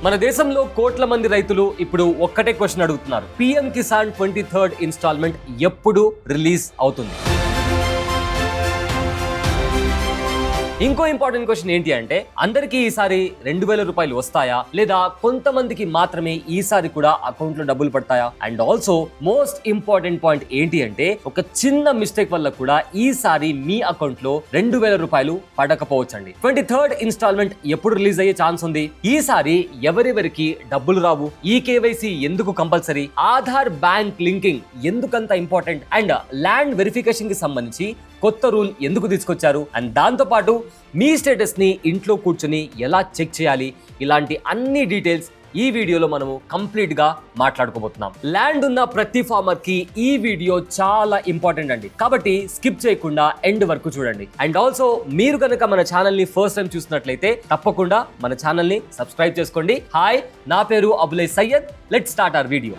మన దేశంలో కోట్ల మంది రైతులు ఇప్పుడు ఒక్కటే క్వశ్చన్ అడుగుతున్నారు. పీఎం కిసాన్ 23rd ఇన్స్టాల్మెంట్ ఎప్పుడు రిలీజ్ అవుతుంది? ఇంకో ఇంపార్టెంట్ క్వశ్చన్ ఏంటి అంటే, అందరికీ ఈసారి 2000 రూపాయలు వస్తాయా, లేదా కొంతమందికి మాత్రమే ఈసారి కూడా అకౌంట్ లో డబ్బులు పడతాయా? And also most important point ఏంటి అంటే, ఒక చిన్న మిస్టేక్ వల్ల కూడా ఈసారి మీ అకౌంట్ లో 2000 రూపాయలు పడకపోవచ్చండి. 23rd ఇన్స్టాల్మెంట్ ఎప్పుడు రిలీజ్ అయ్యే ఛాన్స్ ఉంది? ఈసారి ఎవరెవరికి డబ్బులు రావు? ఈ కేవైసీ ఎందుకు కంపల్సరీ? ఆధార్ బ్యాంక్ లింకింగ్ ఎందుకంత ఇంపార్టెంట్? అండ్ ల్యాండ్ వెరిఫికేషన్ కి సంబంధించి కొత్త రూల్ ఎందుకు తీసుకొచ్చారు? అండ్ దాంతో పాటు మీ స్టేటస్ ని ఇంట్లో కూర్చొని ఎలా చెక్ చేయాలి? ఇలాంటి అన్ని డీటెయిల్స్ ఈ వీడియోలో మనము కంప్లీట్ గా మాట్లాడుకోబోతున్నాం. ల్యాండ్ ఉన్న ప్రతి ఫార్మర్ కి ఈ వీడియో చాలా ఇంపార్టెంట్ అండి, కాబట్టి స్కిప్ చేయకుండా ఎండ్ వరకు చూడండి. అండ్ ఆల్సో మీరు కనుక మన ఛానల్ ని ఫస్ట్ టైం చూసినట్లయితే తప్పకుండా మన ఛానల్ ని సబ్స్క్రైబ్ చేసుకోండి. హాయ్, నా పేరు Abulai Syed. Let's start our video.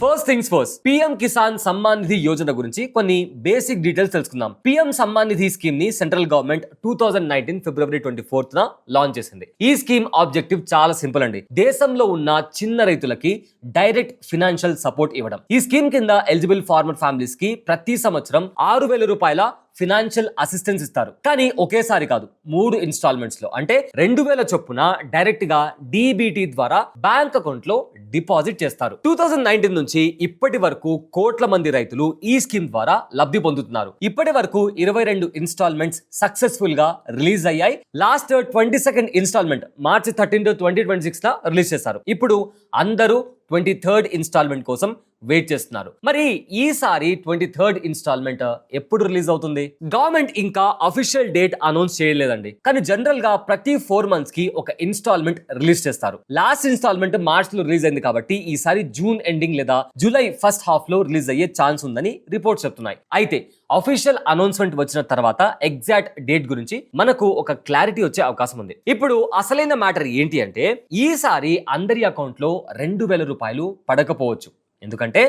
First things first, PM Kisan Samman Nidhi Yojana గురించి కొన్ని బేసిక్ డీటెయిల్స్ తెలుసుకుందాం. పీఎం సమ్మాన్ నిధి స్కీమ్ ని central government 2019 February 24th launch చేసింది. ఈ స్కీమ్ ఆబ్జెక్టివ్ చాలా సింపుల్ అండి, దేశంలో ఉన్న చిన్న రైతులకి డైరెక్ట్ ఫినాన్షియల్ సపోర్ట్ ఇవ్వడం. ఈ స్కీమ్ కింద ఎలిజిబుల్ ఫార్మర్ ఫ్యామిలీస్ కి ప్రతి సంవత్సరం 6000 రూపాయల ఫినాన్షియల్ అసిస్టెన్స్ ఇస్తారు. కానీ ఒకేసారి కాదు, 3 ఇన్స్టాల్మెంట్స్ లో, అంటే 2000 చొప్పున డైరెక్ట్ గా డీబీటీ ద్వారా బ్యాంక్ అకౌంట్ లో డిపాజిట్ చేస్తారు. 2019 నుంచి ఇప్పటి వరకు కోట్ల మంది రైతులు ఈ స్కీమ్ ద్వారా లబ్ధి పొందుతున్నారు. ఇప్పటి వరకు 22 ఇన్స్టాల్మెంట్స్ సక్సెస్ఫుల్ గా రిలీజ్ అయ్యాయి. లాస్ట్ 22nd ఇన్స్టాల్మెంట్ మార్చి 13, 2026 రిలీజ్ చేశారు. ఇప్పుడు అందరూ 23rd ఇన్స్టాల్మెంట్ కోసం వెయిట్ చేస్తున్నారు. మరి ఈసారి 23rd ఇన్స్టాల్మెంట్ ఎప్పుడు రిలీజ్ అవుతుంది? గవర్నమెంట్ ఇంకా అఫీషియల్ డేట్ అనౌన్స్ చేయలేదండి, కానీ జనరల్ గా ప్రతి 4 months కి ఒక ఇన్స్టాల్మెంట్ రిలీజ్ చేస్తారు. లాస్ట్ ఇన్స్టాల్మెంట్ మార్చ్ లో రిలీజ్ అయింది కాబట్టి ఈసారి జూన్ ఎండింగ్ లేదా జూలై ఫస్ట్ హాఫ్ లో రిలీజ్ అయ్యే ఛాన్స్ ఉందని రిపోర్ట్స్ చెప్తున్నాయి. అయితే అఫీషియల్ అనౌన్స్మెంట్ వచ్చిన తర్వాత ఎగ్జాక్ట్ డేట్ గురించి మనకు ఒక క్లారిటీ వచ్చే అవకాశం ఉంది. ఇప్పుడు అసలైన మ్యాటర్ ఏంటి అంటే, ఈసారి అందరి అకౌంట్ లో 2000 రూపాయలు పడకపోవచ్చు. ఎందుకంటే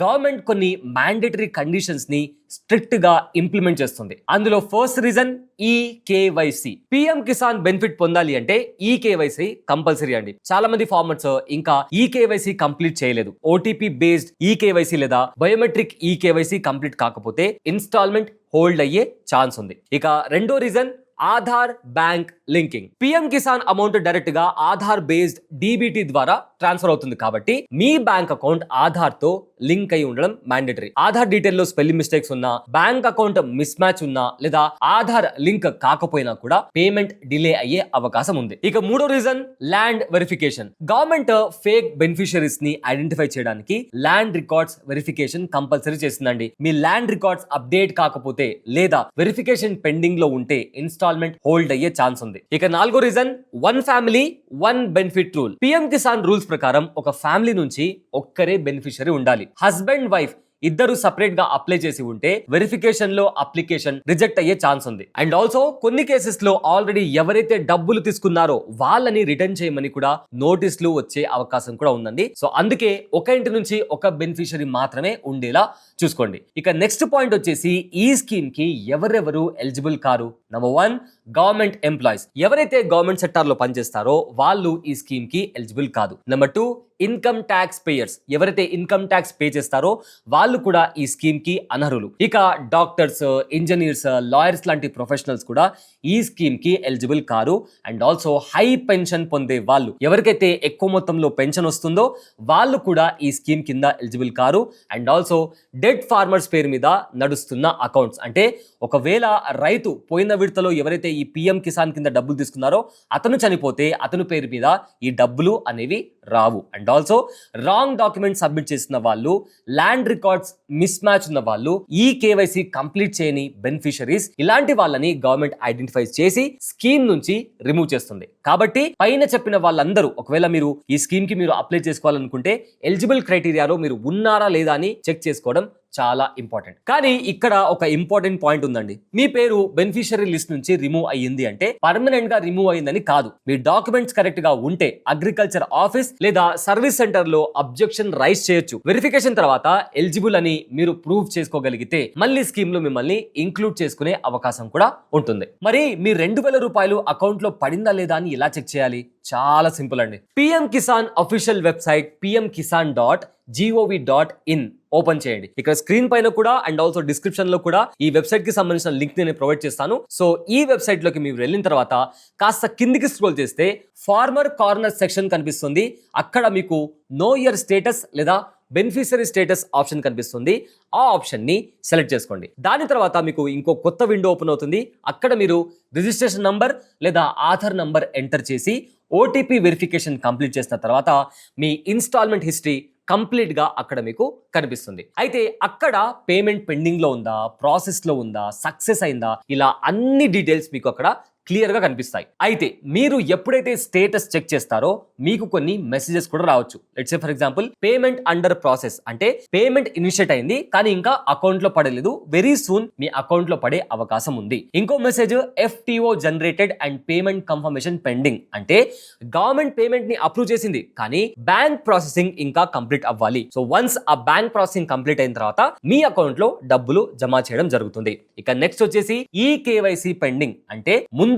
గవర్నమెంట్ కొన్ని మ్యాండేటరీ కండిషన్స్ ని స్ట్రిక్ట్ గా ఇంప్లిమెంట్ చేస్తుంది. అందులో first reason eKYC. PM Kisan benefit పొందాలి అంటే ఈకేవైసీ కంపల్సరీ అండి. చాలా మంది ఫార్మర్స్ ఇంకా ఈకేవైసీ కంప్లీట్ చేయలేదు. ఓటీపీ బేస్డ్ ఈకేవైసీ లేదా బయోమెట్రిక్ ఈకేవైసీ కంప్లీట్ కాకపోతే ఇన్స్టాల్మెంట్ హోల్డ్ అయ్యే ఛాన్స్ ఉంది. ఇక రెండో reason Aadhaar bank linking. PM Kisan amount direct గా ఆధార్ బేస్డ్ డీబీటీ ద్వారా ట్రాన్స్ఫర్ అవుతుంది కాబట్టి మీ బ్యాంక్ అకౌంట్ ఆధార్ తో లింక్ అయి ఉండడం మ్యాండేటరీ. ఆధార్ డీటెయిల్ లో స్పెల్లింగ్ మిస్టేక్స్ ఉన్నా, బ్యాంక్ అకౌంట్ మిస్ మ్యాచ్ ఉన్నా, లేదా ఆధార్ లింక్ కాకపోయినా కూడా పేమెంట్ డిలే అయ్యే అవకాశం ఉంది. ఇక మూడో reason land verification. Government fake beneficiaries ని ఐడెంటిఫై చేయడానికి ల్యాండ్ రికార్డ్స్ వెరిఫికేషన్ కంపల్సరీ చేసిందండి. మీ ల్యాండ్ రికార్డ్స్ అప్డేట్ కాకపోతే లేదా వెరిఫికేషన్ పెండింగ్ లో ఉంటే ఇన్స్టాల్మెంట్ హోల్డ్ అయ్యే ఛాన్స్ ఉంది. ఇక నాలుగో reason one family one benefit rule. PM Kisan rules ప్రకారం ఒక ఫ్యామిలీ నుంచి ఒక్కరే బెనిఫిషియరీ ఉండాలి. హస్బెండ్ వైఫ్ ఇద్దరు సపరేట్ గా అప్లై చేసి ఉంటే వెరిఫికేషన్ లో అప్లికేషన్ రిజెక్ట్ అయ్యే ఛాన్స్ ఉంది. అండ్ ఆల్సో కొన్ని కేసెస్ లో ఆల్రెడీ ఎవరైతే డబ్బులు తీసుకున్నారో వాళ్ళని రిటర్న్ చేయమని కూడా నోటీసులు వచ్చే అవకాశం కూడా ఉందండి. సో అందుకే ఒక ఇంటి నుంచి ఒక బెనిఫిషియరీ మాత్రమే ఉండేలా చూసుకోండి. ఇక నెక్స్ట్ పాయింట్ వచ్చేసి ఈ స్కీమ్ కి ఎవరెవరు ఎలిజిబుల్ కారు? Number 1, government employees. ఎవరైతే గవర్నమెంట్ సెక్టార్ లో పనిచేస్తారో వాళ్ళు ఈ స్కీమ్ కి ఎలిజిబుల్ కాదు. Number 2, income tax payers. ఎవరైతే ఇన్కమ్ ట్యాక్స్ పే చేస్తారో వాళ్ళు కూడా ఈ స్కీమ్ కి అనర్హులు. ఇక డాక్టర్స్, ఇంజనీర్స్, లాయర్స్ లాంటి ప్రొఫెషనల్స్ కూడా ఈ స్కీమ్ కి ఎలిజిబుల్ కారు. అండ్ ఆల్సో హై పెన్షన్ పొందే వాళ్ళు, ఎవరికైతే ఎక్కువ మొత్తంలో పెన్షన్ వస్తుందో వాళ్ళు కూడా ఈ స్కీమ్ కింద ఎలిజిబుల్ కారు. అండ్ ఆల్సో డెడ్ ఫార్మర్స్ పేరు మీద నడుస్తున్న అకౌంట్స్, అంటే ఒకవేళ రైతు పోయిన విడతలో ఎవరైతే ఈ పీఎం కిసాన్ కింద డబ్బులు తీసుకున్నారో అతను చనిపోతే అతని పేరు మీద ఈ డబ్బులు అనేవి రావు. And also wrong document submit చేసిన వాళ్ళు, ల్యాండ్ రికార్డ్స్ మిస్ మ్యాచ్ ఉన్న వాళ్ళు, ఈ కేవైసీ కంప్లీట్ చేయని బెనిఫిషరీస్, ఇలాంటి వాళ్ళని గవర్నమెంట్ ఐడెంటిఫై చేసి స్కీమ్ నుంచి రిమూవ్ చేస్తుంది. కాబట్టి పైన చెప్పిన వాళ్ళందరూ, ఒకవేళ మీరు ఈ స్కీమ్ కి మీరు అప్లై చేసుకోవాలనుకుంటే ఎలిజిబుల్ క్రైటీరియాలో మీరు ఉన్నారా లేదా అని చెక్ చేసుకోవడం చాలా ఇంపార్టెంట్. కానీ ఇక్కడ ఒక ఇంపార్టెంట్ పాయింట్ ఉందండి. మీ పేరు బెనిఫిషియరీ లిస్ట్ నుంచి రిమూవ్ అయ్యింది అంటే పర్మనెంట్ గా రిమూవ్ అయ్యిందని కాదు. మీ డాక్యుమెంట్స్ కరెక్ట్ గా ఉంటే అగ్రికల్చర్ ఆఫీస్ లేదా సర్వీస్ సెంటర్ లో అబ్జెక్షన్ రైజ్ చేయొచ్చు. వెరిఫికేషన్ తర్వాత ఎలిజిబుల్ అని మీరు ప్రూవ్ చేసుకోగలిగితే మళ్ళీ స్కీమ్ లో మిమ్మల్ని ఇంక్లూడ్ చేసుకునే అవకాశం కూడా ఉంటుంది. మరి మీ 2000 రూపాయలు అకౌంట్ లో పడిందా లేదా అని ఎలా చెక్ చేయాలి? చాలా సింపుల్ అండి. PM Kisan official website pmkisan.gov.in open చేయండి. ఇక్కడ స్క్రీన్ పైన కూడా అండ్ ఆల్సో డిస్క్రిప్షన్ లో కూడా ఈ వెబ్సైట్ కి సంబంధించిన లింక్ నేను ప్రొవైడ్ చేస్తాను. సో ఈ వెబ్సైట్ లోకి మీరు వెళ్ళిన తర్వాత కాస్త కిందికి స్క్రోల్ చేస్తే ఫార్మర్ కార్నర్ సెక్షన్ కనిపిస్తుంది. అక్కడ మీకు నో ఇయర్ స్టేటస్ లేదా బెనిఫిషియరీ స్టేటస్ ఆప్షన్ కనిపిస్తుంది. ఆ ఆప్షన్ ని సెలెక్ట్ చేసుకోండి. దాని తర్వాత మీకు ఇంకో కొత్త విండో ఓపెన్ అవుతుంది. అక్కడ మీరు రిజిస్ట్రేషన్ నంబర్ లేదా ఆధార్ నంబర్ ఎంటర్ చేసి ఓటీపీ వెరిఫికేషన్ కంప్లీట్ చేసిన తర్వాత మీ ఇన్స్టాల్మెంట్ హిస్టరీ కంప్లీట్ గా అక్కడ మీకు కనిపిస్తుంది. అయితే అక్కడ పేమెంట్ పెండింగ్ లో ఉందా, ప్రాసెస్ లో ఉందా, సక్సెస్ అయిందా, ఇలా అన్ని డీటెయిల్స్ మీకు అక్కడ క్లియర్ గా కనిపిస్తాయి. అయితే మీరు ఎప్పుడైతే స్టేటస్ చెక్ చేస్తారో మీకు కొన్ని మెసేజెస్ కూడా రావచ్చు. Let's say for example payment under process అంటే పేమెంట్ ఇనిషియేట్ అయింది కానీ ఇంకా అకౌంట్ లో పడలేదు, వెరీ సూన్ మీ అకౌంట్ లో పడే అవకాశం ఉంది. ఇంకో message FTO generated and payment confirmation pending అంటే గవర్నమెంట్ పేమెంట్ ని అప్రూవ్ చేసింది కానీ బ్యాంక్ ప్రాసెసింగ్ ఇంకా కంప్లీట్ అవ్వాలి. సో వన్స్ ఆ బ్యాంక్ ప్రాసెసింగ్ కంప్లీట్ అయిన తర్వాత మీ అకౌంట్ లో డబ్బులు జమ చేయడం జరుగుతుంది. ఇక నెక్స్ట్ వచ్చేసి KYC పెండింగ్ అంటే ముందు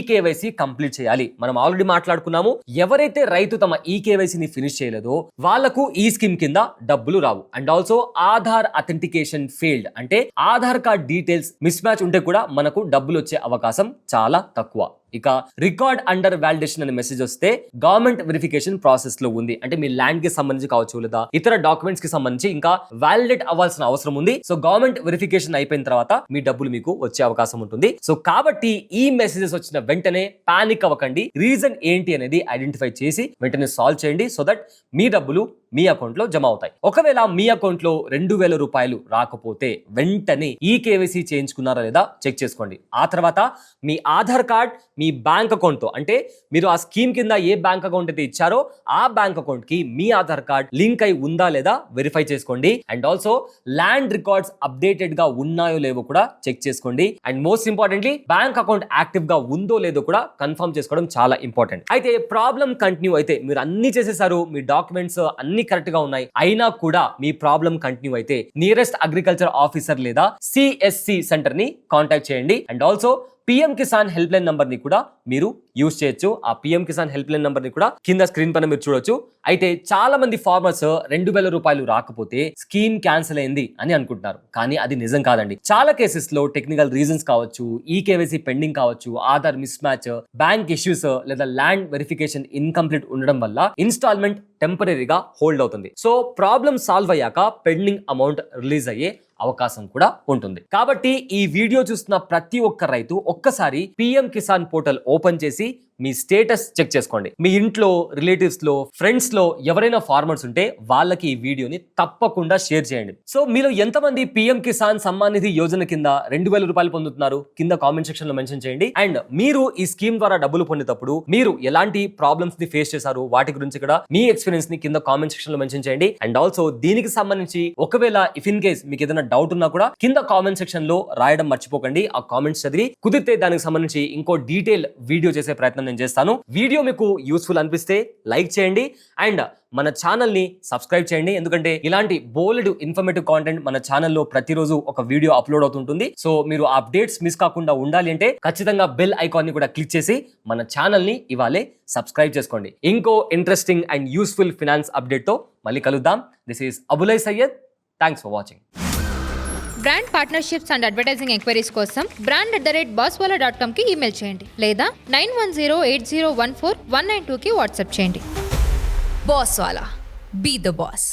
KYC కంప్లీట్ చేయాలి. మనం ఆల్రెడీ మాట్లాడుకున్నాము, ఎవరైతే రైతు తమ KYC ని ఫినిష్ చేయలేదో వాళ్లకు ఈ స్కీమ్ కింద డబ్బులు రావు. And also Aadhaar authentication failed అంటే Aadhaar card details mismatch ఉంటే కూడా మనకు డబ్బులు వచ్చే అవకాశం చాలా తక్కువ. ఇక రికార్డ్ అండర్ వాలిడేషన్ అనే మెసేజ్ వస్తే గవర్నమెంట్ వెరిఫికేషన్ ప్రాసెస్ లో ఉంది అంటే మీ ల్యాండ్ కి సంబంధించి కావచ్చు లేదా ఇతర డాక్యుమెంట్స్ కి సంబంధించి ఇంకా వాలిడేట్ అవ్వాల్సిన అవసరం ఉంది. సో గవర్నమెంట్ వెరిఫికేషన్ అయిపోయిన తర్వాత మీ డబ్బులు మీకు వచ్చే అవకాశం ఉంటుంది. సో కాబట్టి ఈ మెసేజెస్ వచ్చిన వెంటనే పానిక్ అవ్వకండి. రీజన్ ఏంటి అనేది ఐడెంటిఫై చేసి వెంటనే సాల్వ్ చేయండి సో దట్ మీ డబ్బులు మీ అకౌంట్ లో జమ అవుతాయి. ఒకవేళ మీ అకౌంట్ లో 2000 రూపాయలు రాకపోతే వెంటనే KYC చేయించుకున్నారా లేదా చెక్ చేసుకోండి. ఆ తర్వాత మీ ఆధార్ కార్డ్ మీ బ్యాంక్ అకౌంట్ తో అంటే మీరు ఆ స్కీమ్ కింద ఏ బ్యాంక్ అకౌంట్ అయితే ఇచ్చారో ఆ బ్యాంక్ అకౌంట్ కి మీ ఆధార్ కార్డ్ లింక్ అయి ఉందా లేదా వెరిఫై చేసుకోండి. And also land records updated గా ఉన్నాయో లేవో కూడా చెక్ చేసుకోండి. And most importantly bank account active గా ఉందో లేదో కూడా కన్ఫర్మ్ చేసుకోవడం చాలా ఇంపార్టెంట్. అయితే ప్రాబ్లం కంటిన్యూ అయితే మీరు అన్ని చేసేసారు, మీ డాక్యుమెంట్స్ అన్ని కరెక్ట్ గా ఉన్నాయి, అయినా కూడా మీ ప్రాబ్లం కంటిన్యూ అయితే నియరెస్ట్ అగ్రికల్చర్ ఆఫీసర్ లేదా CSC సెంటర్ ని కాంటాక్ట్ చేయండి. And also PM Kisan help line number ని కూడా మీరు యూజ్ చేయొచ్చు. ఆ PM Kisan help line number ని కూడా కింద స్క్రీన్ పైన మీరు చూడొచ్చు. అయితే చాలా మంది ఫార్మర్స్ 2000 రూపాయలు రాకపోతే స్కీమ్ క్యాన్సిల్ అయింది అని అనుకుంటున్నారు, కానీ అది నిజం కాదండి. చాలా కేసెస్ లో టెక్నికల్ రీజన్స్ కావచ్చు, KYC పెండింగ్ కావచ్చు, Aadhaar miss match, bank issues లేదా ల్యాండ్ వెరిఫికేషన్ ఇన్కంప్లీట్ ఉండడం వల్ల ఇన్స్టాల్మెంట్ టెంపరీగా హోల్డ్ అవుతుంది. సో ప్రాబ్లం సాల్వ్ అయ్యాక పెండింగ్ అమౌంట్ రిలీజ్ అయ్యే అవకాశం కూడా ఉంటుంది. కాబట్టి ఈ వీడియో చూస్తున్న ప్రతి ఒక్క రైతు ఒక్కసారి PM కిసాన్ పోర్టల్ ఓపెన్ చేసి మీ స్టేటస్ చెక్ చేసుకోండి. మీ ఇంట్లో, రిలేటివ్స్ లో, ఫ్రెండ్స్ లో ఎవరైనా ఫార్మర్స్ ఉంటే వాళ్ళకి ఈ వీడియోని తప్పకుండా షేర్ చేయండి. సో మీరు ఎంతమంది PM కిసాన్ సమ్మాన్ నిధి యోజన కింద 2000 రూపాయలు పొందుతున్నారు కింద కామెంట్ సెక్షన్ లో మెన్షన్ చేయండి. అండ్ మీరు ఈ స్కీమ్ ద్వారా డబ్బులు పొందేటప్పుడు మీరు ఎలాంటి ప్రాబ్లమ్స్ ని ఫేస్ చేశారు వాటి గురించి కూడా మీ ఎక్స్పీరియన్స్ ని కింద కామెంట్ సెక్షన్ లో మెన్షన్ చేయండి. అండ్ ఆల్సో దీనికి సంబంధించి ఒకవేళ ఇఫ్ ఇన్ కేస్ మీకు ఏదైనా డౌట్ ఉన్నా కూడా కింద కామెంట్ సెక్షన్ లో రాయడం మర్చిపోకండి. ఆ కామెంట్స్ చదివి కుదిరితే దానికి సంబంధించి ఇంకో డీటెయిల్ వీడియో చేసే ప్రయత్నం నేను చేస్తాను. వీడియో మీకు యూస్ఫుల్ అనిపిస్తే లైక్ చేయండి అండ్ మన ఛానల్ ని సబ్స్క్రైబ్ చేయండి. ఎందుకంటే ఇలాంటి బోల్డ్ ఇన్ఫర్మేటివ్ కాంటెంట్ మన ఛానల్లో ప్రతిరోజు ఒక వీడియో అప్లోడ్ అవుతుంటుంది. సో మీరు అప్డేట్స్ మిస్ కాకుండా ఉండాలి అంటే ఖచ్చితంగా బెల్ ఐకాన్ ని కూడా క్లిక్ చేసి మన ఛానల్ ని ఇవాళే సబ్స్క్రైబ్ చేసుకోండి. ఇంకో interesting and useful finance update తో మళ్ళీ కలుద్దాం. This is Abulai Syed. Thanks for watching. Brand partnerships and advertising enquiries కోసం brand@bosswala.com కి ఈమెయిల్ చేయండి లేదా 9108014192కి వాట్సాప్ చేయండి. Bosswala. Be the boss.